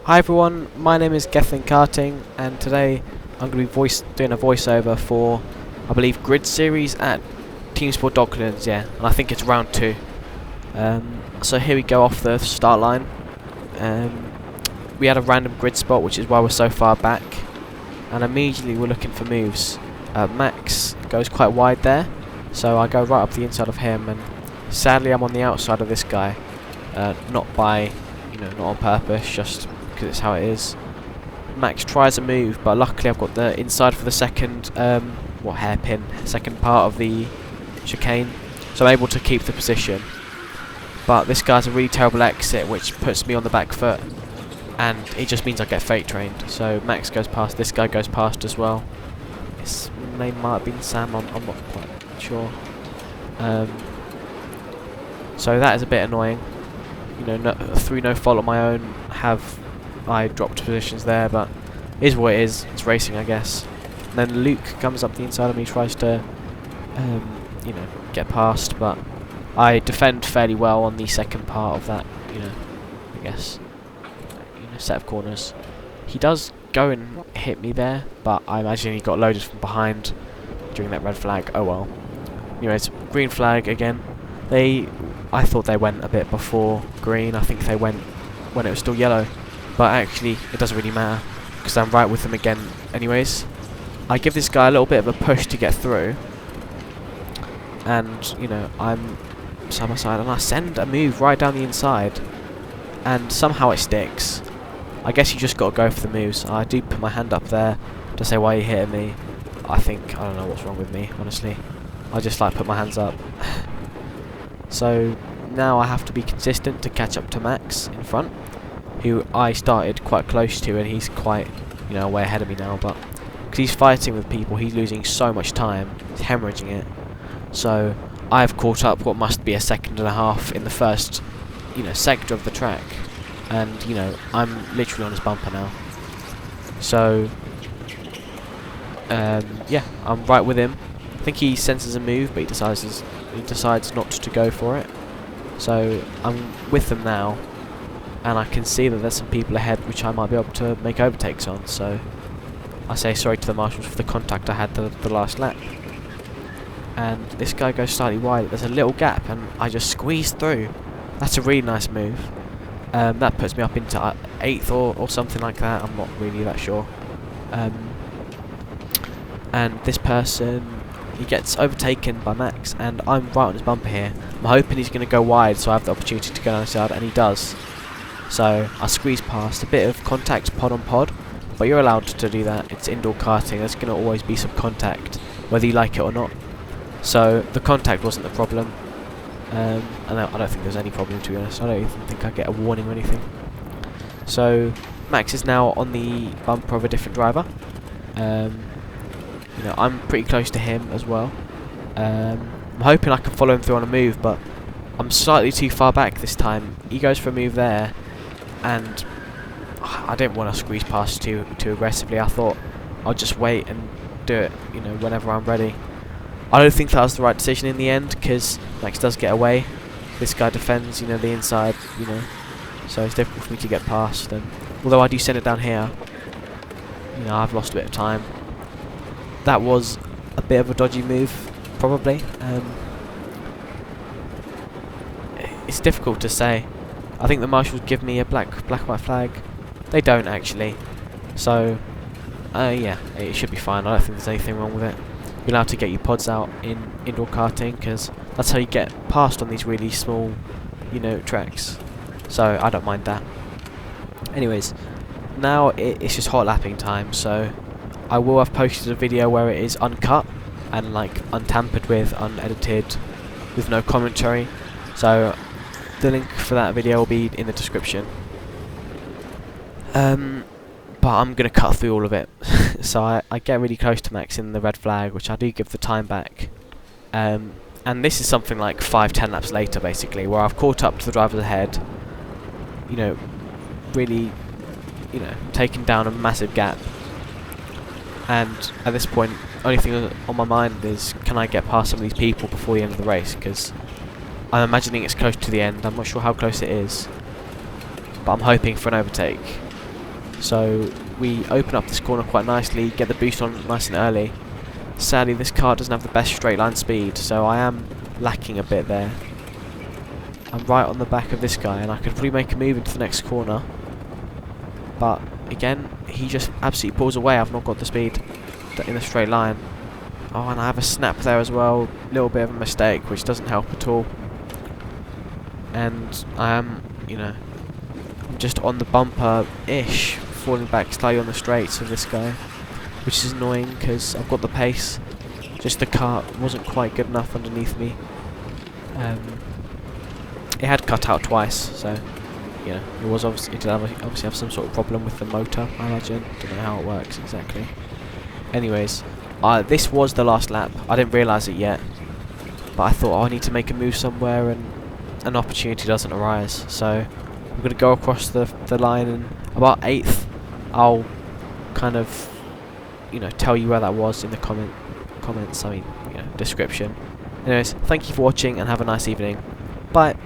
Hi everyone, my name is Karting, and today I'm going to be doing a voiceover for, I believe, Grid Series at TeamSport Docklands, yeah, and I think it's round 2. So here we go off the start line. We had a random grid spot, which is why we're so far back, and immediately we're looking for moves. Max goes quite wide there, so I go right up the inside of him, and sadly I'm on the outside of this guy, not by, not on purpose, just because it's how it is. Max tries a move, but luckily I've got the inside for the second, hairpin, second part of the chicane, so I'm able to keep the position. But this guy's a really terrible exit, which puts me on the back foot, and it just means I get fate trained. So Max goes past, this guy goes past as well. His name might have been Sam, I'm not quite sure. So that is a bit annoying. Through no fault of my own, I dropped positions there, but it is what it is. It's racing, I guess. And then Luke comes up the inside of me, tries to, get past, but I defend fairly well on the second part of that, I guess, set of corners. He does go and hit me there, but I imagine he got loaded from behind during that red flag. Oh well. Anyways, green flag again. I thought they went a bit before green. I think they went when it was still yellow, but actually it doesn't really matter because I'm right with them again anyways. I give this guy a little bit of a push to get through, and I'm side by side, and I send a move right down the inside, and somehow it sticks. I guess you just got to go for the moves. I do put my hand up there to say why you hitting me. I don't know what's wrong with me, honestly. I just put my hands up. So now I have to be consistent to catch up to Max in front, who I started quite close to, and he's quite, way ahead of me now, but because he's fighting with people, he's losing so much time, he's hemorrhaging it. So I've caught up what must be a second and a half in the first, sector of the track, and I'm literally on his bumper now. So yeah, I'm right with him. I think he senses a move, but he decides not to go for it. So I'm with them now, and I can see that there's some people ahead which I might be able to make overtakes on. So I say sorry to the marshals for the contact I had the last lap. And this guy goes slightly wide. There's a little gap, and I just squeeze through. That's a really nice move. That puts me up into 8th or something like that. I'm not really that sure. And this person, he gets overtaken by Max, and I'm right on his bumper here. I'm hoping he's going to go wide, so I have the opportunity to go down the side, and he does. So I squeeze past, a bit of contact pod on pod, but you're allowed to do that. It's indoor karting, there's going to always be some contact, whether you like it or not. So the contact wasn't the problem, and I don't think there's any problem, to be honest. I don't even think I get a warning or anything. So Max is now on the bumper of a different driver. I'm pretty close to him as well. I'm hoping I can follow him through on a move, but I'm slightly too far back this time. He goes for a move there, and I didn't want to squeeze past too aggressively. I thought I'll just wait and do it, whenever I'm ready. I don't think that was the right decision in the end, because Max does get away. This guy defends, the inside, so it's difficult for me to get past. And although I do send it down here, I've lost a bit of time. That was a bit of a dodgy move, probably. It's difficult to say. I think the marshals give me a black white flag. They don't actually. So yeah, it should be fine. I don't think there's anything wrong with it. You're allowed to get your pods out in indoor karting, because that's how you get past on these really small, tracks. So I don't mind that. Anyways, now it's just hot lapping time, so I will have posted a video where it is uncut and untampered with, unedited, with no commentary. So the link for that video will be in the description. But I'm going to cut through all of it. So I get really close to Max in the red flag, which I do give the time back. And this is something like 5-10 laps later, basically, where I've caught up to the drivers ahead. Really, taken down a massive gap. And at this point, only thing on my mind is, can I get past some of these people before the end of the race? Because I'm imagining it's close to the end. I'm not sure how close it is, but I'm hoping for an overtake. So we open up this corner quite nicely, get the boost on nice and early. Sadly, this car doesn't have the best straight line speed, so I am lacking a bit there. I'm right on the back of this guy, and I could probably make a move into the next corner. But again, he just absolutely pulls away. I've not got the speed in a straight line. Oh, and I have a snap there as well. Little bit of a mistake, which doesn't help at all. And I am, you know, just on the bumper-ish, falling back slightly on the straights of this guy, which is annoying because I've got the pace. Just the kart wasn't quite good enough underneath me. It had cut out twice, so you know it was obviously have some sort of problem with the motor. I imagine. Don't know how it works exactly. Anyways, this was the last lap. I didn't realise it yet, but I thought, oh, I need to make a move somewhere, and an opportunity doesn't arise. So I'm going to go across the line, and about 8th, I'll kind of, you know, tell you where that was in the comments. I mean, you know, description. Anyways, thank you for watching, and have a nice evening. Bye.